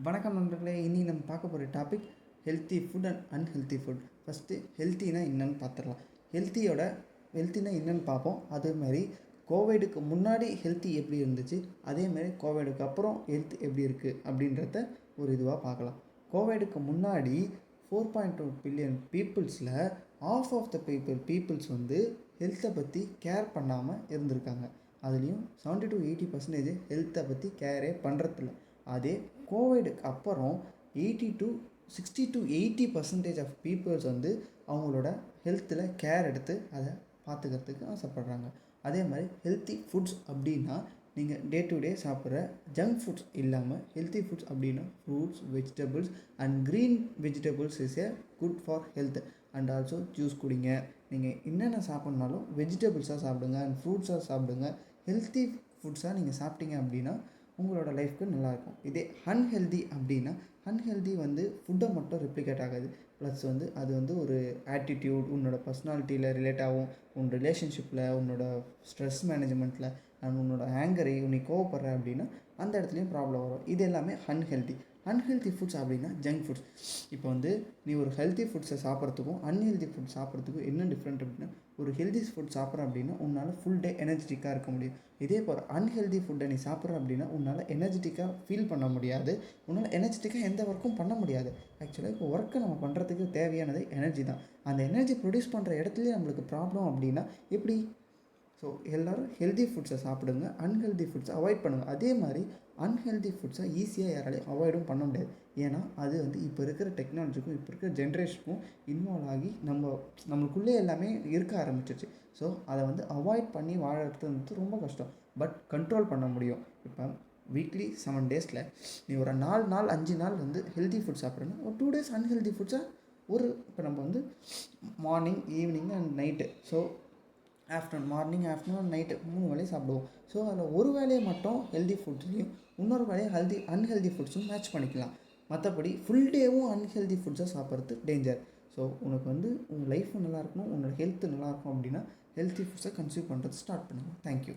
வணக்கம் நண்பர்களே. இன்றைக்கி நம்ம பார்க்க போகிற topic healthy food and unhealthy food. First ஹெல்த்தினா என்னென்னு பார்த்துடலாம். ஹெல்த்தினா என்னென்னு பார்ப்போம். அதேமாதிரி கோவிடுக்கு முன்னாடி ஹெல்த்தி எப்படி இருந்துச்சு, அதேமாதிரி கோவிடுக்கு அப்புறம் ஹெல்த் எப்படி இருக்குது அப்படின்றத ஒரு இதுவாக பார்க்கலாம். கோவிடுக்கு முன்னாடி 4.2 பில்லியன் பீப்புள்ஸில் half ஆஃப் த பீப்புள்ஸ் ஹெல்த்தை பற்றி கேர் பண்ணாமல் இருந்திருக்காங்க. அதுலேயும் 70-80% ஹெல்த்தை பற்றி கேரே பண்ணுறதில்ல. அதே கோவிடுக்கு அப்புறம் 60-80% ஆஃப் பீப்புள்ஸ் அவங்களோட ஹெல்த்தில் கேர் எடுத்து அதை பார்த்துக்கிறதுக்கு ஆசைப்படுறாங்க. அதே மாதிரி ஹெல்த்தி ஃபுட்ஸ் அப்படின்னா நீங்கள் டே டு டே சாப்பிட்ற ஜங்க் ஃபுட்ஸ் இல்லாமல் ஹெல்த்தி ஃபுட்ஸ் அப்படின்னா fruits, vegetables and green vegetables is a good for health. And also juice குடிங்க. நீங்கள் என்னென்ன சாப்பிட்னாலும் வெஜிடபிள்ஸாக சாப்பிடுங்க அண்ட் ஃப்ரூட்ஸாக சாப்பிடுங்க. ஹெல்த்தி ஃபுட்ஸாக நீங்கள் சாப்பிட்டீங்க அப்படின்னா உங்களோட லைஃப்க்கு நல்லாயிருக்கும். இதே அன்ஹெல்தி அப்படின்னா அன்ஹெல்தி ஃபுட்டை மட்டும் ரெப்ளிகேட் ஆகாது. ப்ளஸ் அது ஒரு ஆட்டிடியூட், உன்னோட பர்சனாலிட்டியில் ரிலேட் ஆகும், உன் ரிலேஷன்ஷிப்பில், உன்னோட ஸ்ட்ரெஸ் மேனேஜ்மெண்ட்டில் அண்ட் உன்னோட ஆங்கரை நீ கோவப்படுற அப்படின்னா அந்த இடத்துலையும் ப்ராப்ளம் வரும். இது எல்லாமே அன்ஹெல்தி ஃபுட்ஸ் அப்படின்னா ஜங்க் ஃபுட்ஸ். இப்போ நீ ஒரு ஹெல்த்தி ஃபுட்ஸை சாப்பிட்றதுக்கும் அன்ஹெல்தி ஃபுட் சாப்பிட்றதுக்கும் என்ன டிஃப்ரெண்ட் அப்படின்னா, ஒரு ஹெல்தி ஃபுட் சாப்பிட்ற அப்படின்னா உன்னால் ஃபுல் டே எனர்ஜெட்டிக்காக இருக்க முடியும். இதே போல் அன்ஹெல்தி ஃபுட்டை நீ சாப்பிட்ற அப்படின்னா உன்னால் எனர்ஜெட்டிக்காக ஃபீல் பண்ண முடியாது, உன்னால் எனர்ஜெட்டிக்காக எந்த ஒர்க்கும் பண்ண முடியாது. ஆக்சுவலாக இப்போ ஒர்க்கை நம்ம பண்ணுறதுக்கு தேவையானது எனர்ஜி தான். அந்த எனர்ஜி ப்ரொடியூஸ் பண்ணுற இடத்துலையே நம்மளுக்கு ப்ராப்ளம் அப்படின்னா எப்படி? ஸோ எல்லோரும் ஹெல்தி ஃபுட்ஸை சாப்பிடுங்க, அன்ஹெல்தி ஃபுட்ஸை அவாய்ட் பண்ணுங்கள். அதே மாதிரி அன்ஹெல்தி ஃபுட்ஸை ஈஸியாக யாராலையும் அவாய்டும் பண்ண முடியாது. ஏன்னா அது இப்போ இருக்கிற டெக்னாலஜிக்கும் இப்போ இருக்கிற ஜென்ரேஷனுக்கும் இன்வால்வ் ஆகி நம்மளுக்குள்ளே எல்லாமே இருக்க ஆரம்பிச்சிருச்சு. ஸோ அதை அவாய்ட் பண்ணி வாழறது ரொம்ப கஷ்டம். பட் கண்ட்ரோல் பண்ண முடியும். இப்போ வீக்லி 7 டேஸில் நீ ஒரு 4 நாள் 5 நாள் ஹெல்தி ஃபுட் சாப்பிட்றேன்னா ஒரு 2 டேஸ் அன்ஹெல்தி ஃபுட்ஸாக இப்போ நம்ம morning, evening and night, so morning, afternoon, night 3 வேலையும் சாப்பிடுவோம். ஸோ அதில் ஒரு வேலையை மட்டும் ஹெல்தி ஃபுட்ஸ்லையும் இன்னொரு வேலையை அன்ஹெல்தி ஃபுட்ஸும் மேட்ச் பண்ணிக்கலாம். மற்றபடி ஃபுல் டேவும் அன்ஹெல்தி ஃபுட்ஸாக சாப்பிட்றது டேஞ்சர். ஸோ உனக்கு உங்கள் லைஃப் நல்லா இருக்கணும், உன்னோட ஹெல்த்து நல்லாயிருக்கும் அப்படின்னா ஹெல்த்தி ஃபுட்ஸை கன்சியூம் பண்ணுறது ஸ்டார்ட் பண்ணுங்கள். தேங்க்யூ.